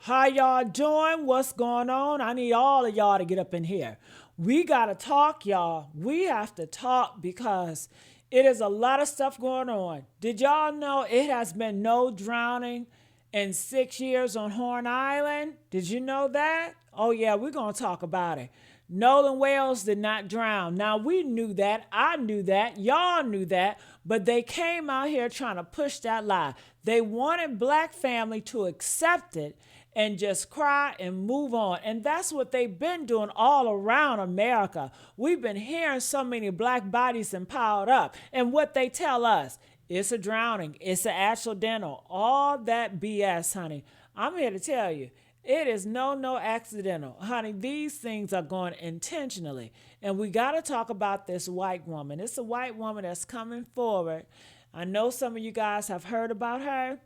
How y'all doing? What's going on? I need all of y'all to get up in here. We got to talk, y'all. We have to talk because it is a lot of stuff going on. Did y'all know it has been no drowning in 6 years on Horn Island? Did you know that? Oh, yeah, we're going to talk about it. Nolan Wales did not drown. Now, we knew that. I knew that. Y'all knew that. But they came out here trying to push that lie. They wanted black family to accept it and just cry and move on. And that's what they've been doing all around America. We've been hearing so many black bodies and piled up. And what they tell us, it's a drowning, it's an accidental, all that BS, honey. I'm here to tell you, it is no accidental. Honey, these things are going intentionally. And we got to talk about this white woman. It's a white woman that's coming forward. I know some of you guys have heard about her.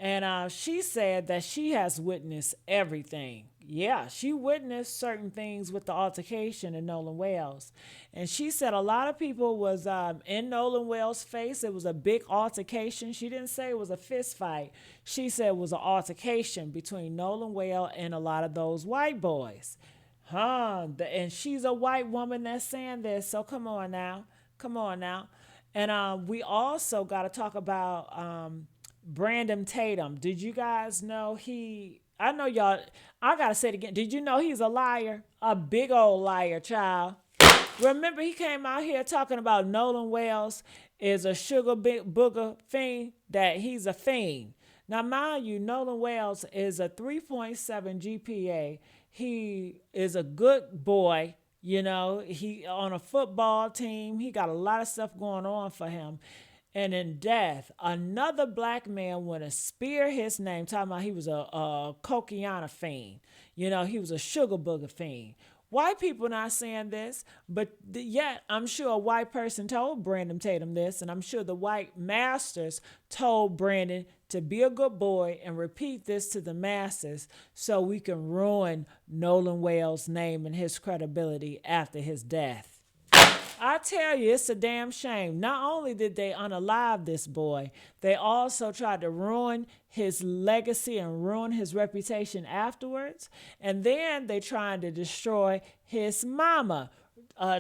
And she said that she has witnessed everything. Yeah, she witnessed certain things with the altercation in Nolan Wales. And she said a lot of people was in Nolan Wales' face. It was a big altercation. She didn't say it was a fist fight. She said it was an altercation between Nolan Wales and a lot of those white boys. And she's a white woman that's saying this. So come on now. Come on now. And we also got to talk about Brandon Tatum. Did you guys know I know y'all, I gotta say it again. Did you know he's a liar? A big old liar, child. Remember, he came out here talking about Nolan Wales is a sugar booger fiend, that he's a fiend. Now, mind you, Nolan Wales is a 3.7 GPA. He is a good boy. You know, he on a football team. He got a lot of stuff going on for him. And in death, another black man went to spear his name, talking about he was a cocaine fiend. You know, he was a sugar booger fiend. White people not saying this, but yet I'm sure a white person told Brandon Tatum this, and I'm sure the white masters told Brandon to be a good boy and repeat this to the masses so we can ruin Nolan Wales' name and his credibility after his death. I tell you, it's a damn shame. Not only did they unalive this boy, they also tried to ruin his legacy and ruin his reputation afterwards. And then they tried to destroy his mama,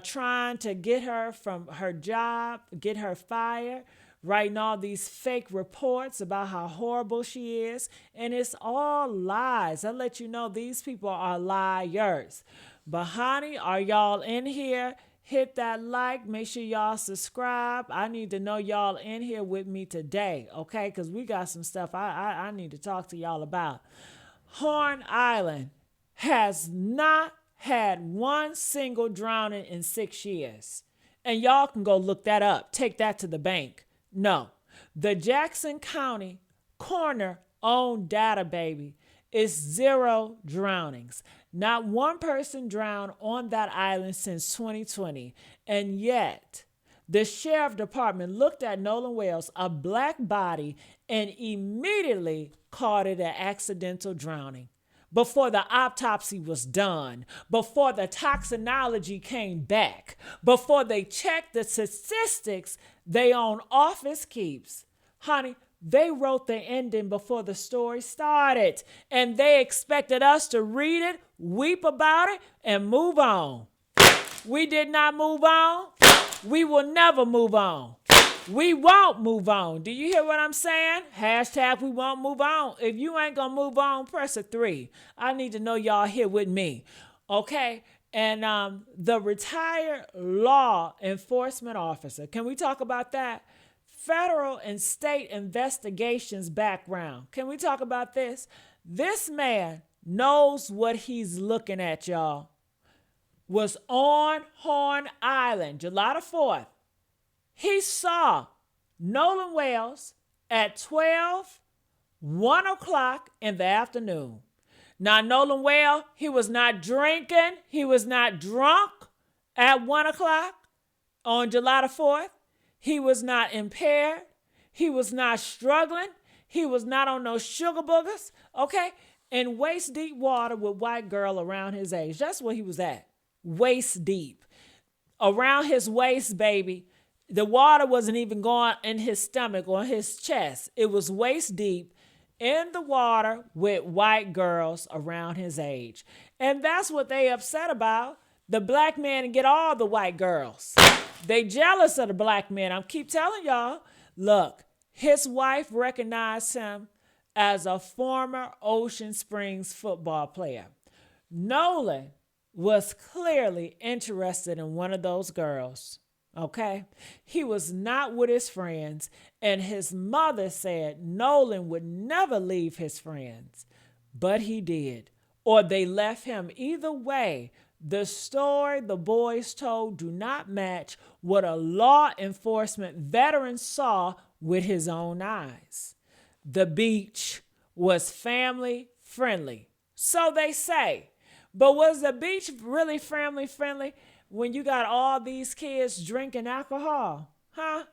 trying to get her from her job, get her fired, writing all these fake reports about how horrible she is. And it's all lies. I let you know these people are liars. But honey, are y'all in here? Hit that like. Make sure y'all subscribe. I need to know y'all in here with me today, okay? Because we got some stuff I need to talk to y'all about. Horn Island has not had one single drowning in 6 years. And y'all can go look that up. Take that to the bank. No. The Jackson County coroner owned data, baby, is 0 drownings. Not one person drowned on that island since 2020. And yet, the sheriff department looked at Nolan Wales, a black body, and immediately called it an accidental drowning. Before the autopsy was done, before the toxicology came back, before they checked the statistics they own office keeps. Honey, they wrote the ending before the story started, and they expected us to read it, weep about it, and move on. We did not move on. We will never move on. We won't move on. Do you hear what I'm saying? Hashtag we won't move on. If you ain't gonna move on, press a 3. I need to know y'all here with me. Okay? And the retired law enforcement officer, can we talk about that? Federal and state investigations background. Can we talk about this? This man knows what he's looking at, y'all. Was on Horn Island, July the 4th. He saw Nolan Wales at 1 o'clock in the afternoon. Now, Nolan Wales, he was not drinking. He was not drunk at 1 o'clock on July the 4th. He was not impaired. He was not struggling. He was not on no sugar boogers, okay? In waist deep water with white girl around his age. That's where he was at. Waist deep. Around his waist, baby. The water wasn't even going in his stomach or his chest. It was waist deep in the water with white girls around his age. And that's what they upset about. The black man get all the white girls. They jealous of the black man. I keep telling y'all, look, his wife recognized him as a former Ocean Springs football player. Nolan was clearly interested in one of those girls. Okay? He was not with his friends, and his mother said Nolan would never leave his friends. But he did, or they left him. Either way, the story the boys told do not match what a law enforcement veteran saw with his own eyes. The beach was family friendly, so they say. But was the beach really family friendly when you got all these kids drinking alcohol? Huh?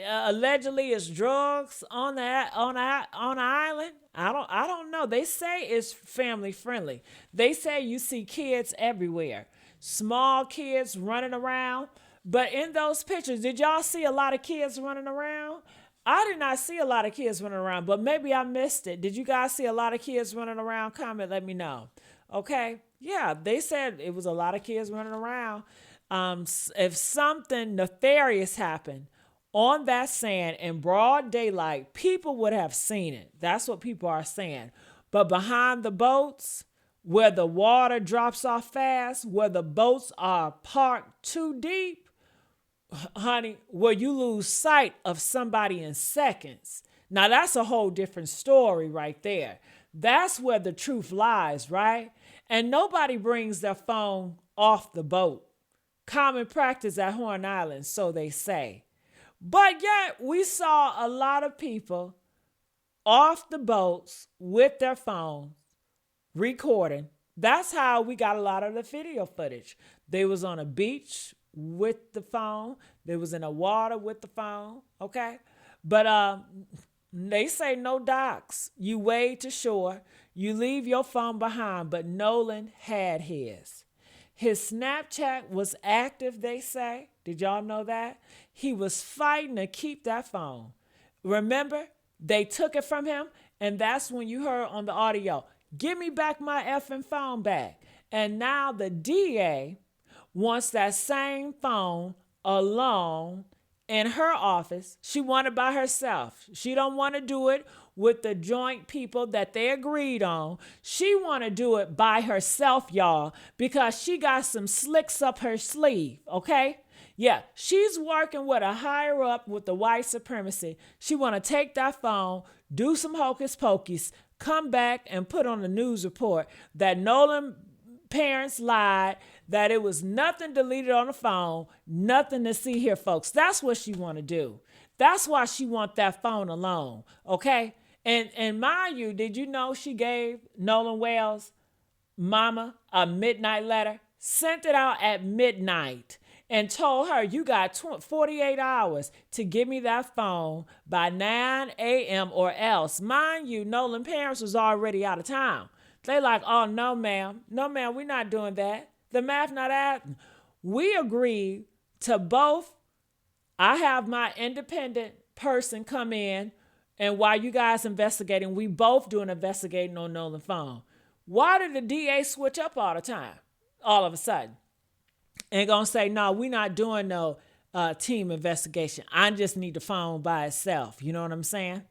Allegedly, it's drugs on the island. I don't know. They say it's family friendly. They say you see kids everywhere, small kids running around. But in those pictures, did y'all see a lot of kids running around? I did not see a lot of kids running around, but maybe I missed it. Did you guys see a lot of kids running around? Comment, let me know. Okay. Yeah, they said it was a lot of kids running around. If something nefarious happened on that sand in broad daylight, people would have seen it. That's what people are saying. But behind the boats, where the water drops off fast, where the boats are parked too deep, honey, where you lose sight of somebody in seconds. Now, that's a whole different story right there. That's where the truth lies, right? And nobody brings their phone off the boat. Common practice at Horn Island, so they say. But yet, we saw a lot of people off the boats with their phones recording. That's how we got a lot of the video footage. They was on a beach with the phone. They was in the water with the phone, okay? But they say no docks. You wade to shore. You leave your phone behind, but Nolan had his. His Snapchat was active, they say. Did y'all know that? He was fighting to keep that phone. Remember, they took it from him, and that's when you heard on the audio, give me back my effing phone back. And now the DA wants that same phone alone in her office. She wanted by herself. She don't want to do it with the joint people that they agreed on. She want to do it by herself, y'all, because she got some slicks up her sleeve, okay? Yeah, she's working with a higher up with the white supremacy. She want to take that phone, do some hocus pocus, come back and put on the news report that Nolan parents lied, that it was nothing deleted on the phone, nothing to see here, folks. That's what she want to do. That's why she want that phone alone, okay? And mind you, did you know she gave Nolan Wells' mama a midnight letter? Sent it out at midnight and told her, you got 48 hours to give me that phone by 9 a.m. or else. Mind you, Nolan parents was already out of town. They like, oh, no, ma'am. No, ma'am, we're not doing that. The math not adding. We agreed to both. I have my independent person come in, and while you guys investigating, we both doing investigating on Nolan's phone. Why did the DA switch up all the time, all of a sudden? And gonna say, no, we're not doing no team investigation. I just need the phone by itself. You know what I'm saying?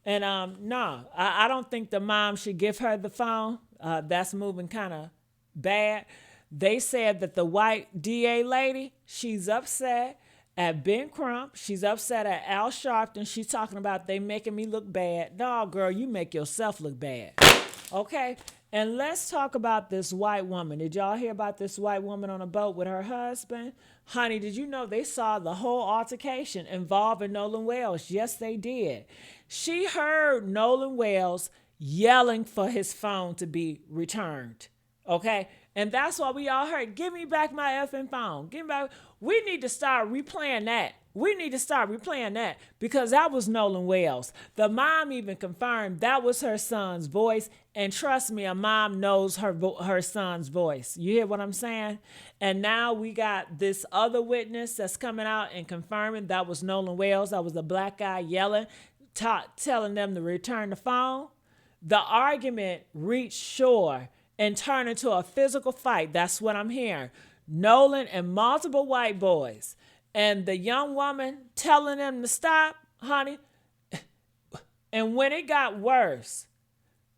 And no, I don't think the mom should give her the phone. That's moving kind of bad. They said that the white DA lady, she's upset at Ben Crump. She's upset at Al Sharpton. She's talking about they making me look bad. No, girl, you make yourself look bad. Okay? And let's talk about this white woman. Did y'all hear about this white woman on a boat with her husband? Honey, did you know they saw the whole altercation involving Nolan Wells? Yes, they did. She heard Nolan Wells yelling for his phone to be returned. Okay? And that's why we all heard, give me back my effing phone. Give me back. We need to start replaying that. We need to start replaying that because that was Nolan Wells. The mom even confirmed that was her son's voice. And trust me, a mom knows her son's voice. You hear what I'm saying? And now we got this other witness that's coming out and confirming that was Nolan Wells. That was a black guy yelling. telling them to return the phone. The argument reached shore and turned into a physical fight. That's what I'm hearing. Nolan and multiple white boys. And the young woman telling them to stop, honey. And when it got worse,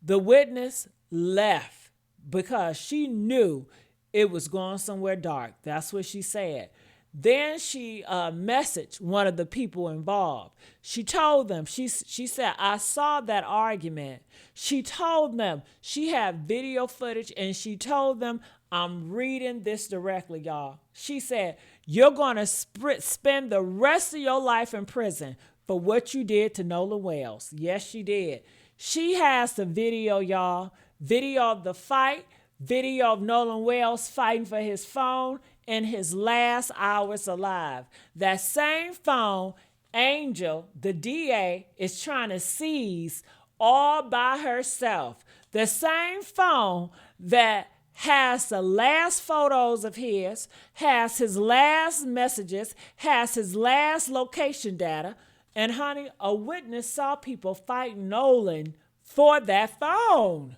the witness left because she knew it was going somewhere dark. That's what she said. Then she messaged one of the people involved. She told them, she said, I saw that argument. She told them she had video footage, and she told them, I'm reading this directly, y'all. She said, you're going to spend the rest of your life in prison for what you did to Nolan Wells. Yes, she did. She has the video, y'all. Video of the fight, video of Nolan Wells fighting for his phone in his last hours alive. That same phone, Angel, the DA, is trying to seize all by herself. The same phone that has the last photos of his, has his last messages, has his last location data. And honey, a witness saw people fighting Nolan for that phone.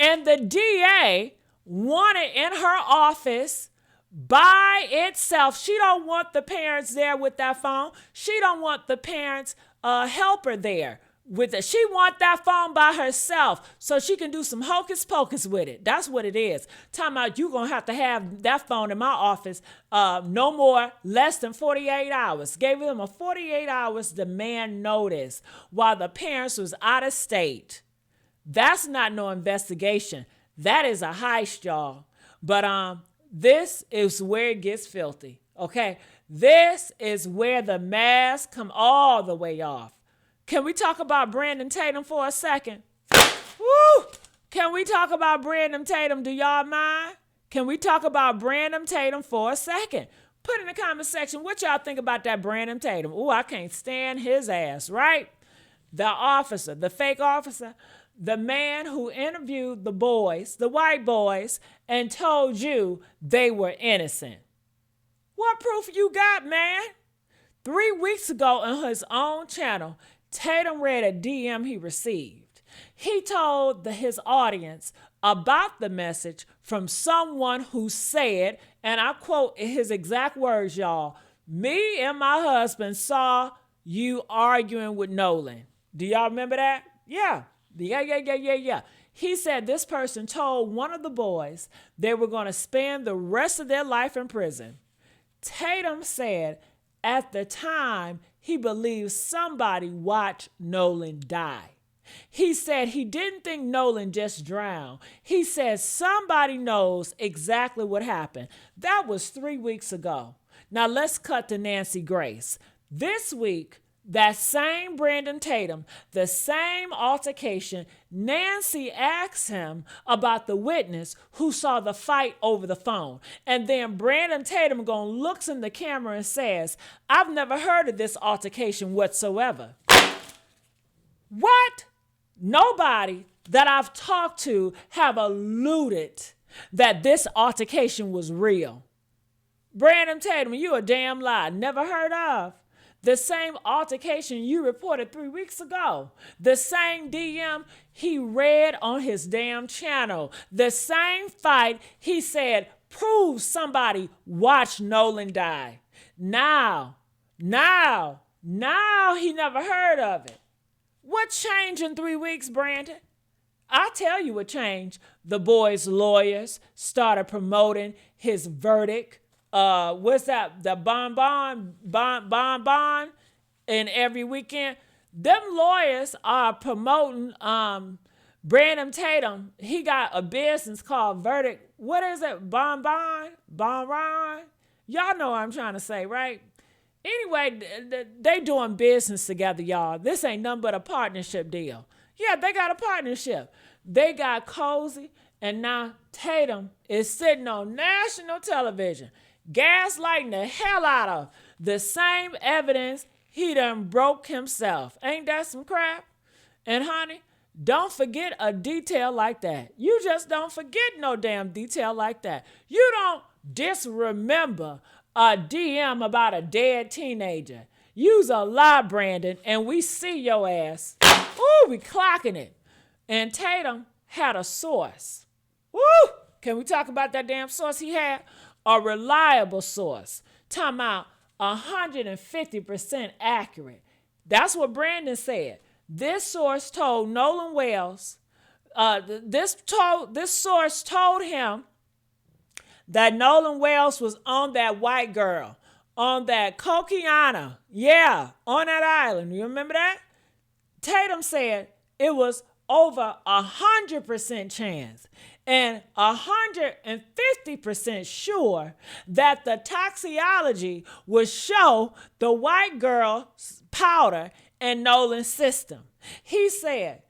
And the DA wanted in her office by itself. She don't want the parents there with that phone. She don't want the parents helper there with it. She want that phone by herself so she can do some hocus pocus with it. That's what it is. Talking about you gonna have that phone in my office no more, less than 48 hours. Gave them a 48 hours demand notice while the parents was out of state. That's not no investigation. That is a heist, y'all. But this is where it gets filthy, okay? This is where the masks come all the way off. Can we talk about Brandon Tatum for a second? Woo! Can we talk about Brandon Tatum? Do y'all mind? Can we talk about Brandon Tatum for a second? Put in the comment section what y'all think about that Brandon Tatum. Ooh, I can't stand his ass, right? The officer, the fake officer, the man who interviewed the boys, the white boys, and told you they were innocent. What proof you got, man? 3 weeks ago on his own channel, Tatum read a DM he received. He told his audience about the message from someone who said, and I quote his exact words, y'all, me and my husband saw you arguing with Nolan. Do y'all remember that? Yeah. He said this person told one of the boys they were going to spend the rest of their life in prison. Tatum said at the time he believed somebody watched Nolan die. He said he didn't think Nolan just drowned. He said somebody knows exactly what happened. That was 3 weeks ago. Now let's cut to Nancy Grace. This week, that same Brandon Tatum, the same altercation, Nancy asked him about the witness who saw the fight over the phone. And then Brandon Tatum looks in the camera and says, I've never heard of this altercation whatsoever. What? Nobody that I've talked to have alluded that this altercation was real. Brandon Tatum, you a damn lie. Never heard of. The same altercation you reported 3 weeks ago. The same DM he read on his damn channel. The same fight he said, prove somebody watched Nolan die. Now he never heard of it. What changed in 3 weeks, Brandon? I'll tell you what changed. The boy's lawyers started promoting his verdict. What's that? The bonbon, and every weekend. Them lawyers are promoting Brandon Tatum. He got a business called Verdict. What is it? Bonbon? Y'all know what I'm trying to say, right? Anyway, they doing business together, y'all. This ain't nothing but a partnership deal. Yeah, they got a partnership. They got cozy, and now Tatum is sitting on national television, gaslighting the hell out of the same evidence he done broke himself. Ain't that some crap? And honey, don't forget a detail like that. You just don't forget no damn detail like that. You don't disremember a DM about a dead teenager. You's a lie, Brandon, and we see your ass. Ooh, we clocking it. And Tatum had a source. Woo! Can we talk about that damn source he had? A reliable source. Talking about 150% accurate. That's what Brandon said. This source told Nolan Wells, this source told him that Nolan Wells was on that white girl, on that Coquiana. Yeah, on that island. You remember that? Tatum said it was over 100% chance and 150% sure that the toxicology would show the white girl's powder in Nolan's system. He said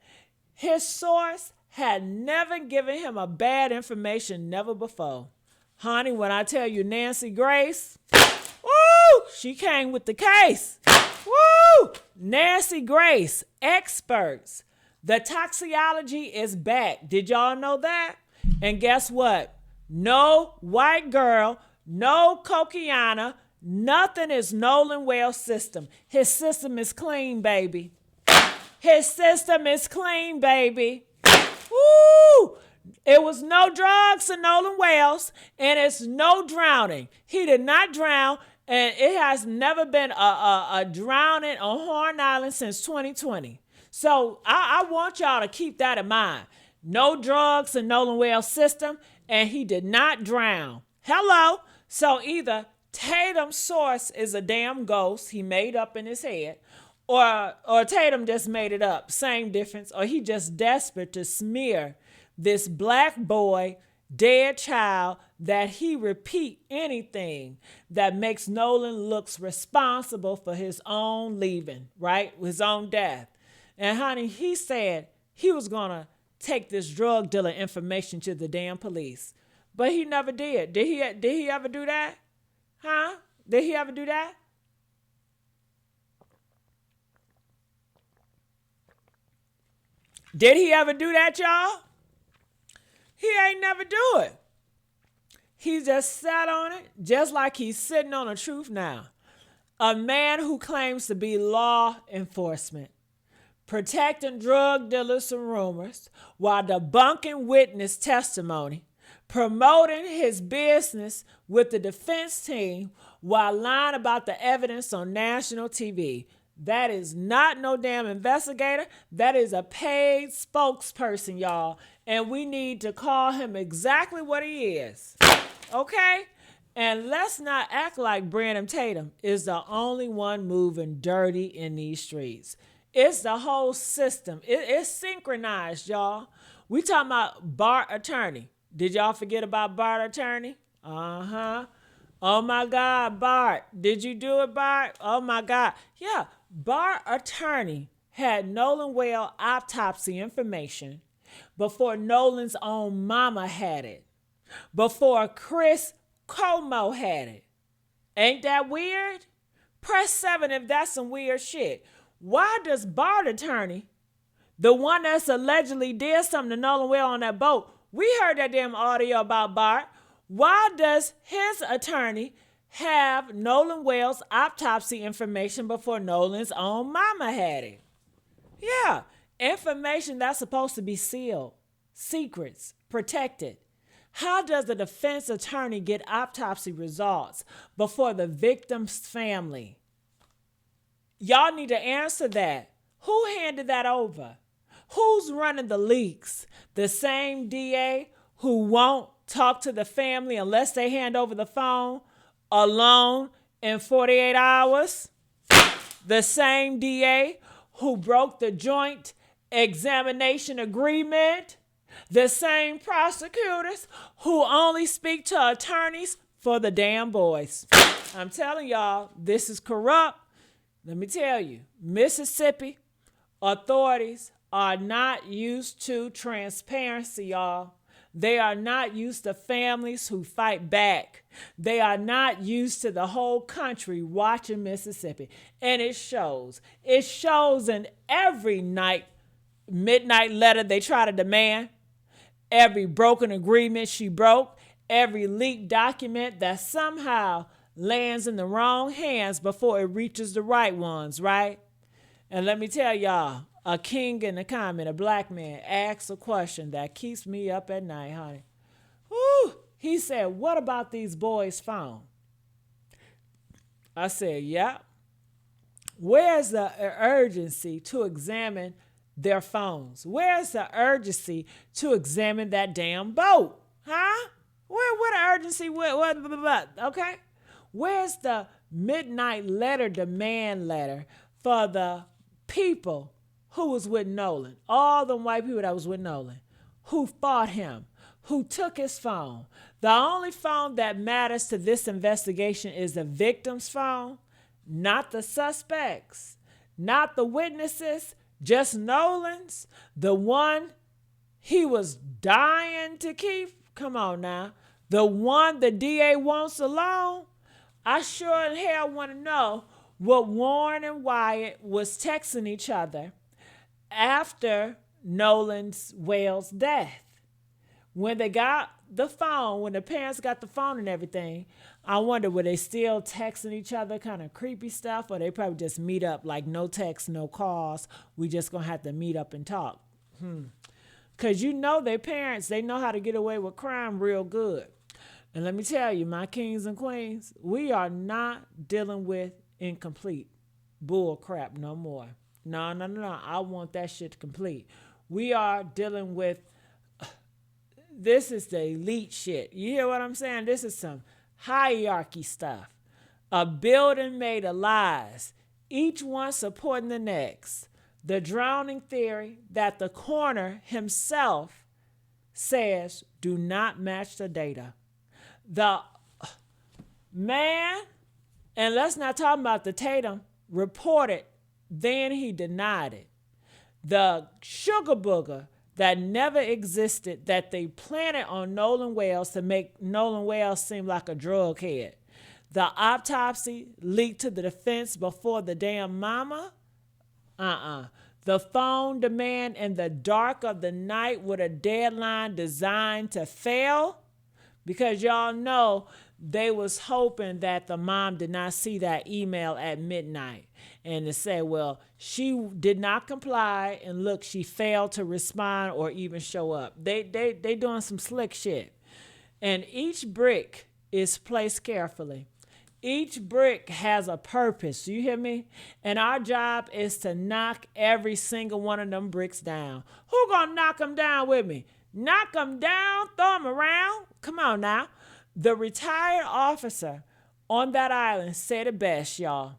his source had never given him a bad information, never before. Honey, when I tell you Nancy Grace, woo, she came with the case. Woo! Nancy Grace, experts. The toxicology is back. Did y'all know that? And guess what? No white girl, no Coquiana, nothing is Nolan Wells' system. His system is clean, baby. His system is clean, baby. Woo! It was no drugs in Nolan Wells, and it's no drowning. He did not drown, and it has never been a drowning on Horn Island since 2020. So I want y'all to keep that in mind. No drugs in Nolan Wells' system, and he did not drown. Hello. So either Tatum's source is a damn ghost he made up in his head, or Tatum just made it up. Same difference. Or he just desperate to smear this black boy, dead child, that he repeat anything that makes Nolan looks responsible for his own leaving, right? His own death. And honey, he said he was going to take this drug dealer information to the damn police. But he never did. Did he ever do that? Huh? Did he ever do that? Did he ever do that, y'all? He ain't never do it. He just sat on it, just like he's sitting on the truth now. A man who claims to be law enforcement, protecting drug dealers from rumors while debunking witness testimony, promoting his business with the defense team while lying about the evidence on national TV. That is not no damn investigator. That is a paid spokesperson, y'all. And we need to call him exactly what he is. Okay? And let's not act like Brandon Tatum is the only one moving dirty in these streets. It's the whole system. It's synchronized, y'all. We talking about Bart Attorney. Did y'all forget about Bart Attorney? Uh-huh. Oh, my God, Bart. Did you do it, Bart? Oh, my God. Yeah, Bart Attorney had Nolan Wells autopsy information before Nolan's own mama had it, before Chris Como had it. Ain't that weird? Press 7 if that's some weird shit. Why does Bart Attorney, the one that's allegedly did something to Nolan Wells on that boat, we heard that damn audio about Bart. Why does his attorney have Nolan Wells' autopsy information before Nolan's own mama had it? Yeah, information that's supposed to be sealed, secrets, protected. How does the defense attorney get autopsy results before the victim's family? Y'all need to answer that. Who handed that over? Who's running the leaks? The same DA who won't talk to the family unless they hand over the phone alone in 48 hours? The same DA who broke the joint examination agreement? The same prosecutors who only speak to attorneys for the damn boys? I'm telling y'all, this is corrupt. Let me tell you, Mississippi authorities are not used to transparency, y'all. They are not used to families who fight back. They are not used to the whole country watching Mississippi. And it shows. It shows in every midnight letter they try to demand, every broken agreement she broke, every leaked document that somehow lands in the wrong hands before it reaches the right ones, right? And let me tell y'all, a king in the comment, a black man, asks a question that keeps me up at night, honey. Whew. He said, "What about these boys' phone?" I said, "Yeah. Where's the urgency to examine their phones? Where's the urgency to examine that damn boat? Huh? What urgency? What? Okay? Where's the midnight letter demand letter for the people who was with Nolan? All the white people that was with Nolan, who fought him, who took his phone. The only phone that matters to this investigation is the victim's phone, not the suspects, not the witnesses, just Nolan's, the one he was dying to keep. Come on now. The one the DA wants alone. I sure in hell want to know what Warren and Wyatt was texting each other after Nolan's Wales death. When they got the phone, when the parents got the phone and everything, I wonder, were they still texting each other kind of creepy stuff, or they probably just meet up like no text, no calls. We just going to have to meet up and talk. Because you know their parents, they know how to get away with crime real good. And let me tell you, my kings and queens, we are not dealing with incomplete bull crap no more. No. I want that shit complete. We are dealing with, this is the elite shit. You hear what I'm saying? This is some hierarchy stuff. A building made of lies, each one supporting the next. The drowning theory that the coroner himself says do not match the data. The man, and let's not talk about the Tatum, reported, then he denied it. The sugar booger that never existed that they planted on Nolan Wales to make Nolan Wales seem like a drug head. The autopsy leaked to the defense before the damn mama. The phone demand in the dark of the night with a deadline designed to fail. Because y'all know they was hoping that the mom did not see that email at midnight. And to say, well, she did not comply, and look, she failed to respond or even show up. They doing some slick shit. And each brick is placed carefully. Each brick has a purpose. You hear me? And our job is to knock every single one of them bricks down. Who gonna knock them down with me? Knock them down, throw them around. Come on now. The retired officer on that island said it best, y'all.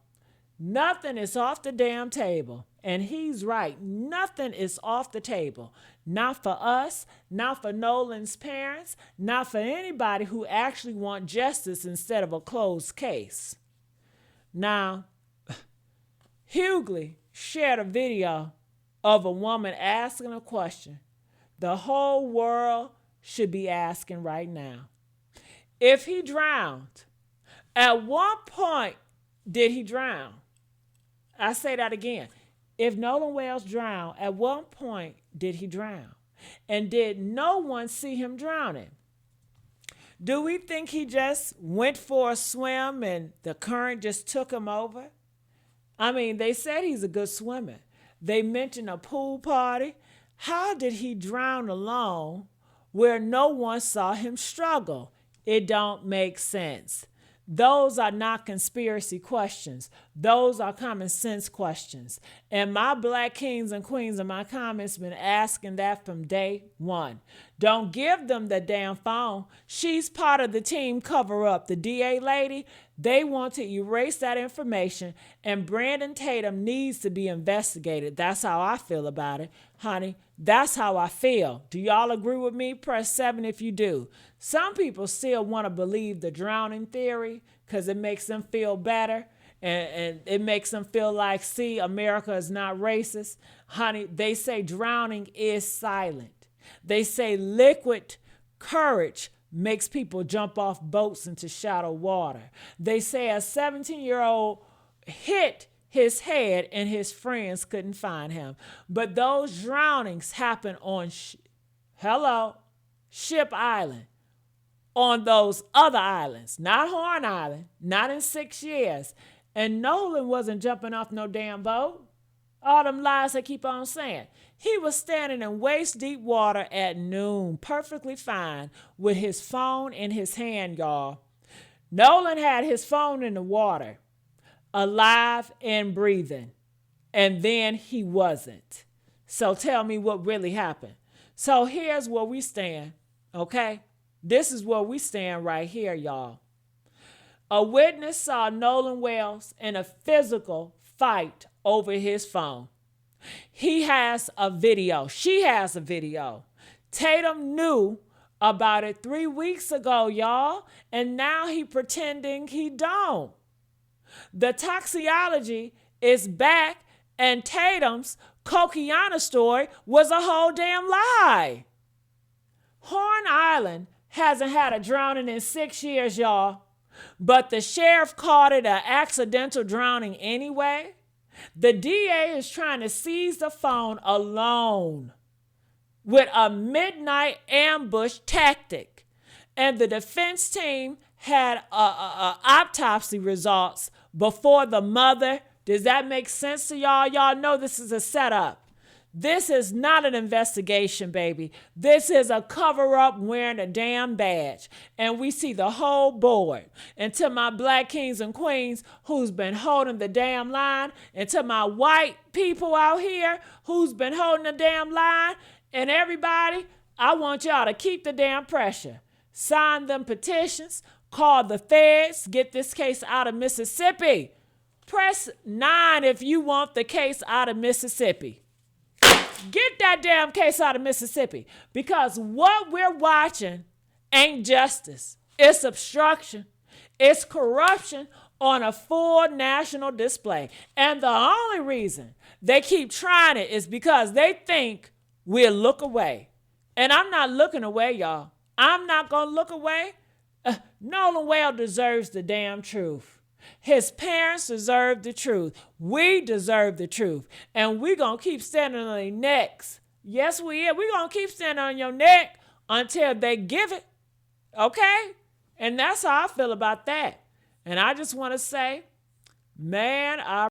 Nothing is off the damn table. And he's right. Nothing is off the table. Not for us, not for Nolan's parents, not for anybody who actually want justice instead of a closed case. Now, Hughley shared a video of a woman asking a question the whole world should be asking right now. If he drowned, at what point did he drown? I say that again. If Nolan Wales drowned, at what point did he drown? And did no one see him drowning? Do we think he just went for a swim and the current just took him over? I mean, they said he's a good swimmer. They mentioned a pool party. How did he drown alone where no one saw him struggle? It don't make sense. Those are not conspiracy questions. Those are common sense questions. And my black kings and queens in my comments been asking that from day one. Don't give them the damn phone. She's part of the team cover up. The DA lady, they want to erase that information, and Brandon Tatum needs to be investigated. That's how I feel about it, honey. That's how I feel. Do y'all agree with me? Press 7 if you do. Some people still want to believe the drowning theory because it makes them feel better, and it makes them feel like, see, America is not racist. Honey, they say drowning is silent. They say liquid courage makes people jump off boats into shallow water. They say a 17-year-old hit his head and his friends couldn't find him. But those drownings happen on Ship Island. on those other islands, not Horn Island, not in 6 years. And Nolan wasn't jumping off no damn boat. All them lies they keep on saying. He was standing in waist deep water at noon, perfectly fine, with his phone in his hand, y'all. Nolan had his phone in the water, alive and breathing. And then he wasn't. So tell me what really happened. So here's where we stand, okay? This is where we stand right here, y'all. A witness saw Nolan Wells in a physical fight over his phone. He has a video. She has a video. Tatum knew about it 3 weeks ago, y'all, and now he pretending he don't. The toxicology is back, and Tatum's Coquiana story was a whole damn lie. Horn Island hasn't had a drowning in 6 years, y'all, but the sheriff called it an accidental drowning anyway. The DA is trying to seize the phone alone with a midnight ambush tactic. And the defense team had autopsy results before the mother. Does that make sense to y'all? Y'all know this is a setup. This is not an investigation, baby. This is a cover-up wearing a damn badge. And we see the whole board. And to my black kings and queens who's been holding the damn line, and to my white people out here who's been holding the damn line, and everybody, I want y'all to keep the damn pressure. Sign them petitions. Call the feds. Get this case out of Mississippi. Press 9 if you want the case out of Mississippi. Get that damn case out of Mississippi, because what we're watching ain't justice. It's obstruction. It's corruption on a full national display. And the only reason they keep trying it is because they think we'll look away. And I'm not looking away, y'all. I'm not going to look away. Nolan Well deserves the damn truth. His parents deserve the truth. We deserve the truth. And we're going to keep standing on their necks. Yes, we are. We're going to keep standing on your neck until they give it. Okay? And that's how I feel about that. And I just want to say, man, I